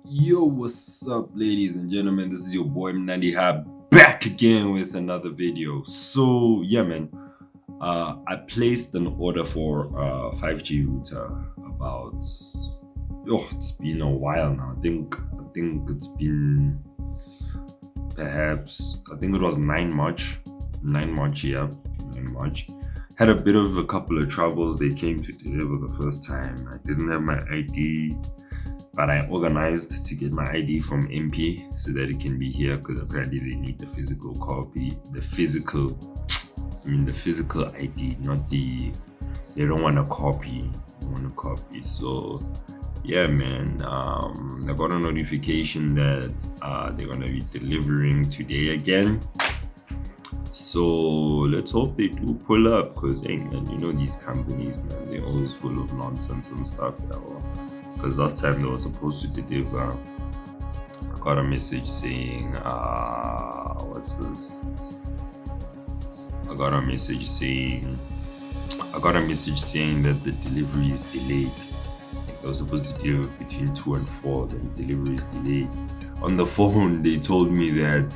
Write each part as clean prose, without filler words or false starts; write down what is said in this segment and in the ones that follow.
Yo, what's up, ladies and gentlemen? This is your boy Mnandi Hab back again with another video. So yeah, man, I placed an order for a 5G router about it's been a while now. I think it's been perhaps, I think it was 9 March. 9 March, yeah, 9 March. Had a bit of a couple of troubles. They came to deliver the first time. I didn't have my ID, but I organized to get my ID from MP so that it can be here, because apparently they need the physical copy, the physical ID, not they don't want a copy. So yeah, man, I got a notification that they're gonna be delivering today again. So let's hope they do pull up, because hey man, you know these companies, man, they're always full of nonsense and stuff. Because last time they were supposed to deliver, I got a message saying what's this? I got a message saying that the delivery is delayed. They were supposed to deliver between 2 and 4, then the delivery is delayed. On the phone, they told me that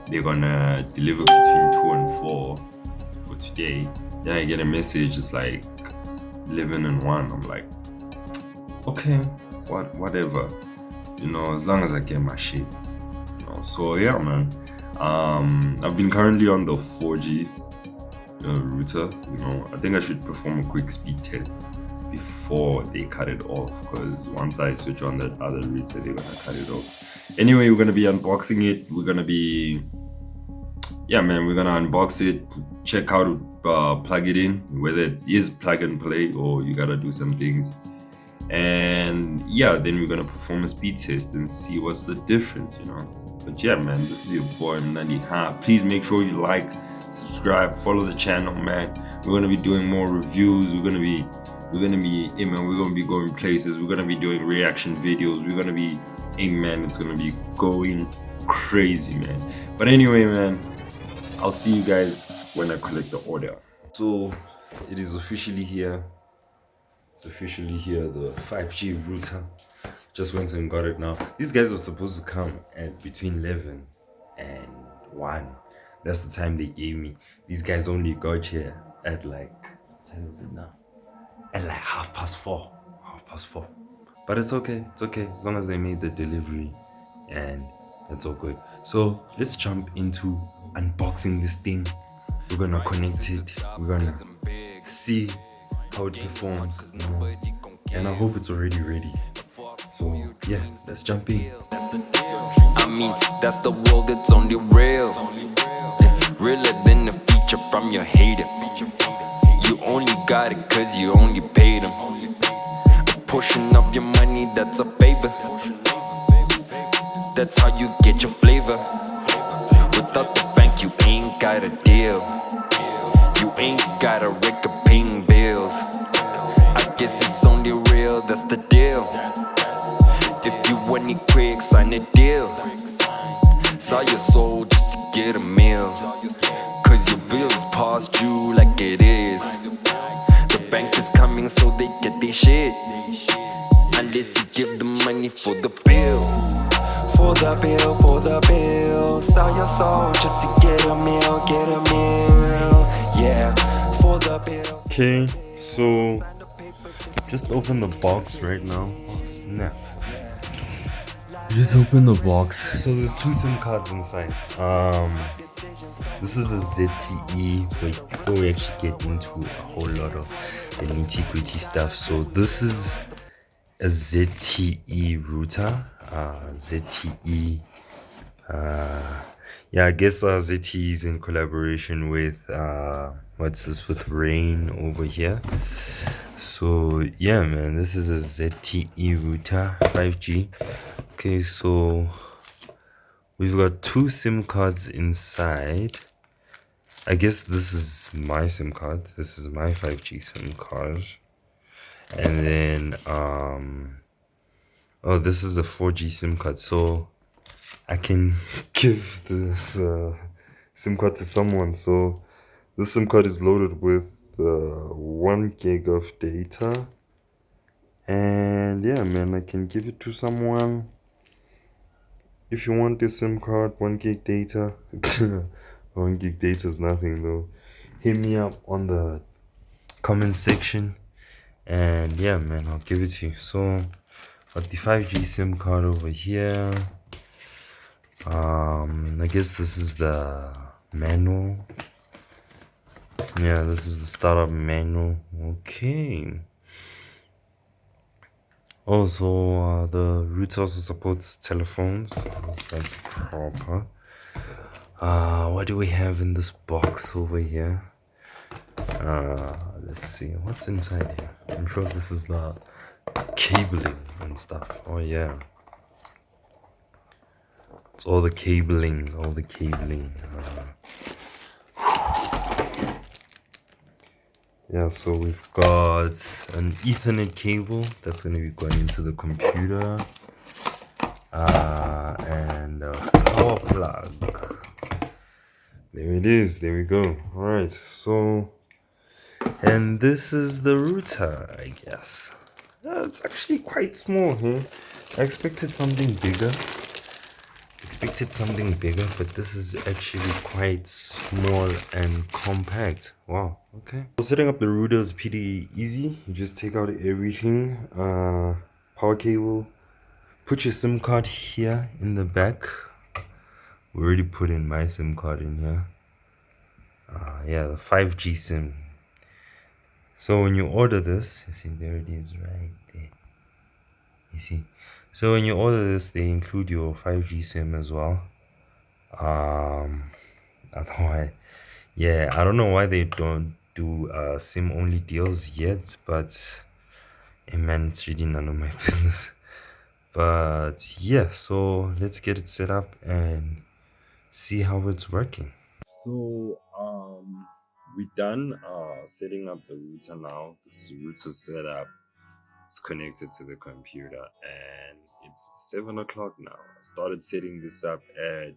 they're gonna deliver between 2 and 4 for today. Then I get a message, it's like 11 and 1. I'm like, okay, whatever, as long as I get my shit. So yeah, man. I've been currently on the 4G router. I think I should perform a quick speed test before they cut it off, because once I switch on that other router, they're gonna cut it off. Anyway, we're gonna be unboxing it. We're gonna unbox it, check how to plug it in, whether it is plug and play or you gotta do some things. And yeah, then we're gonna perform a speed test and see what's the difference, But yeah, man, this is your boy Mnandi Hab. Please make sure you like, subscribe, follow the channel, man. We're gonna be doing more reviews. We're gonna be going places. We're gonna be doing reaction videos. We're gonna be, it's gonna be going crazy, man. But anyway, man, I'll see you guys when I collect the order. So it is officially here. It's officially here, the 5G router. Just went and got it now. These guys were supposed to come at between 11 and 1. That's the time they gave me. These guys only got here at like, what time is it now? At like 4:30. 4:30. But it's okay. It's okay. As long as they made the delivery, and that's all good. So let's jump into unboxing this thing. We're gonna connect it. We're gonna see how it performs, and I hope it's already ready. So yeah, let's jump in. That's the world that's only real. Realer than the feature from your hater. You only got it cause you only paid them. A portion of your money, that's a favor. That's how you get your flavor. Without the bank, you ain't got a deal. You ain't got a record paying bills. I guess it's only real, that's the deal. If you want it quick, sign a deal. Sell your soul just to get a meal. Cause your bills past due like it is. The bank is coming so they get their shit. Unless you give the money for the bill. For the bill. Sell your soul just to get a meal, yeah, for the bill. Okay, so just open the box right now. Oh snap. Just open the box. So there's 2 SIM cards inside. This is a ZTE, but before we actually get into a whole lot of the nitty-gritty stuff, so this is a ZTE router. ZTE. I guess ZTE is in collaboration with with Rain over here. So yeah, man, this is a ZTE router 5G. Okay, so we've got 2 SIM cards inside. I guess this is my SIM card. This is my 5G SIM card. And then this is a 4G SIM card. So I can give this SIM card to someone. So This SIM card is loaded with 1 gig of data. And yeah, man, I can give it to someone. If you want this SIM card, 1 gig data. 1 gig data is nothing though. Hit me up on the comment section. And yeah, man, I'll give it to you. So, got the 5G SIM card over here. I guess this is the manual. Yeah, this is the startup manual. Okay. Also, the router also supports telephones. That's proper. What do we have in this box over here? Let's see. What's inside here? I'm sure this is the cabling and stuff. Oh, yeah. It's all the cabling. Yeah, so we've got an Ethernet cable that's going to be going into the computer, and a power plug. There it is. There we go. All right. So, and this is the router, I guess. It's actually quite small here. I expected something bigger. But this is actually quite small and compact. Wow, okay. So setting up the router is pretty easy. You just take out everything. Power cable. Put your SIM card here in the back. We already put in my SIM card in here. Yeah, the 5G SIM. So when you order this, you see there it is right there. You see. So when you order this, they include your 5G SIM as well. Otherwise, yeah, I don't know why they don't do SIM only deals yet, but hey man, it's really none of my business. But yeah, so let's get it set up and see how it's working. So we're done setting up the router now. This router setup is connected to the computer and it's 7 o'clock now. I started setting this up at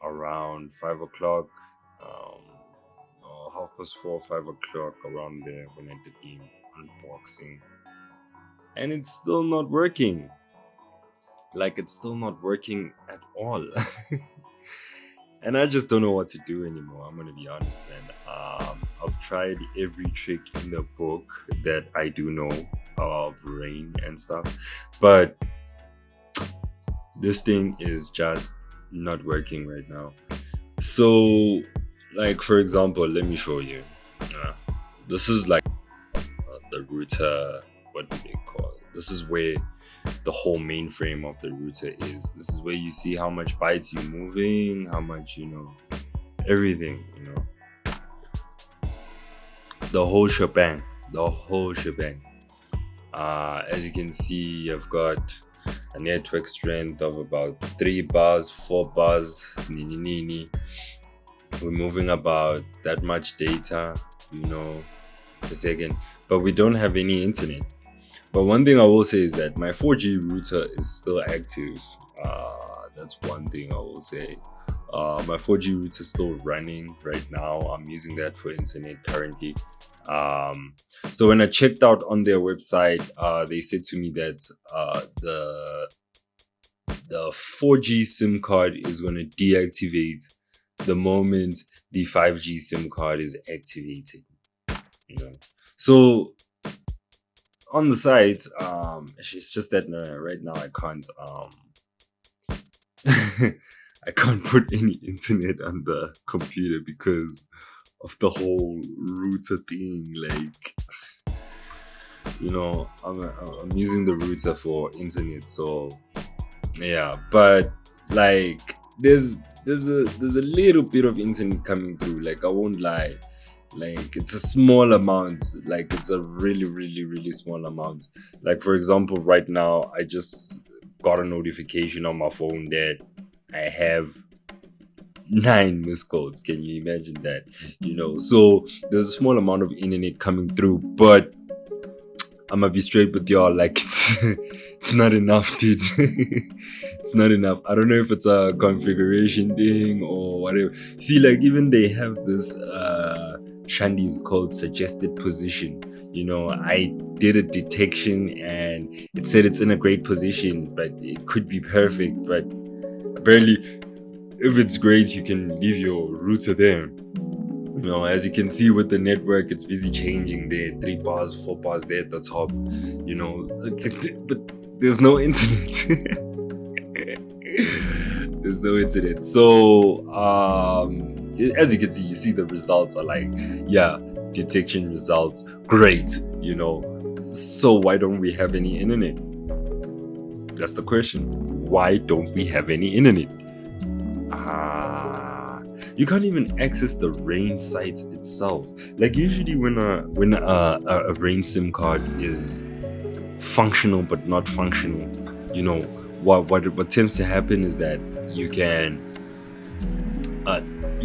around 5 o'clock, or 4:30, 5 o'clock, around there when I did the unboxing. And it's still not working. Like, it's still not working at all. And I just don't know what to do anymore. I'm gonna be honest, man. I've tried every trick in the book that I do know of rain and stuff, but this thing is just not working right now. So, like, for example, let me show you. This is like the router. What do they call it? This is where the whole mainframe of the router is. This is where you see how much bytes you're moving, how much, everything, the whole shebang. As you can see, I've got a network strength of about 3 bars, 4 bars. We're moving about that much data, a second, but we don't have any internet. But one thing I will say is that my 4G router is still active. That's one thing I will say. My 4G router is still running right now. I'm using that for internet currently. So when I checked out on their website, they said to me that the 4G SIM card is going to deactivate the moment the 5G SIM card is activated. So on the site, it's just that right now I can't I can't put any internet on the computer because of the whole router thing. Like, I'm using the router for internet, so yeah. But like, there's a little bit of internet coming through. Like, I won't lie. Like, it's a small amount. Like, it's a really, really, really small amount. Like, for example, right now, I just got a notification on my phone that I have 9 missed calls. Can you imagine that? So there's a small amount of internet coming through, but I'ma be straight with y'all. Like it's not enough, dude. It's not enough. I don't know if it's a configuration thing or whatever. See, like even they have this shandies called suggested position. You know, I did a detection and it said it's in a great position, but it could be perfect. But apparently, if it's great, you can leave your router there. You know, as you can see with the network, it's busy changing there. 3 bars, 4 bars there at the top. You know, but there's no internet. There's no internet. So, as you can see, you see the results are like, yeah, detection results, great. You know, so why don't we have any internet? That's the question. Why don't we have any internet? You can't even access the rain site itself. Like usually when a rain SIM card is functional but not functional, you know, what tends to happen is that you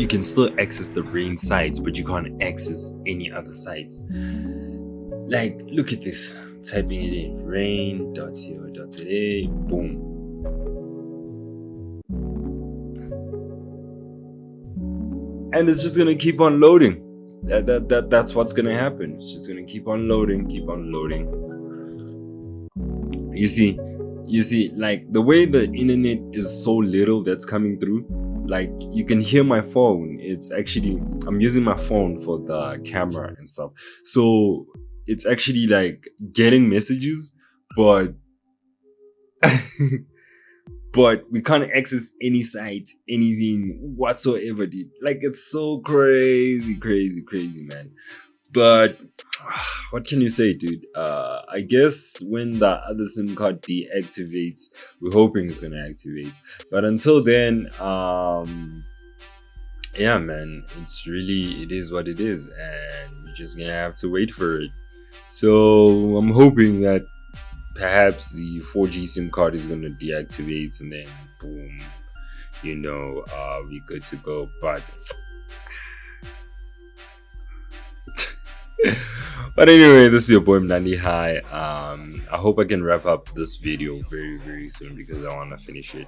can still access the rain sites, but you can't access any other sites. Like, look at this. Typing it in, rain.co.za, boom. And it's just gonna keep on loading. That's what's gonna happen. It's just gonna keep on loading. You see, like the way the internet is so little that's coming through. Like you can hear my phone. It's actually, I'm using my phone for the camera and stuff. So it's actually like getting messages, but but we can't access any site, anything whatsoever, dude. Like it's so crazy, man. But what can you say, dude? I guess when the other SIM card deactivates, we're hoping it's gonna activate. But until then, yeah, man, it is what it is, and we're just gonna have to wait for it. So I'm hoping that perhaps the 4G SIM card is gonna deactivate, and then boom, you know, we're good to go. But but anyway, this is your boy Mnandi. Hi. I hope I can wrap up this video very, very soon because I want to finish it.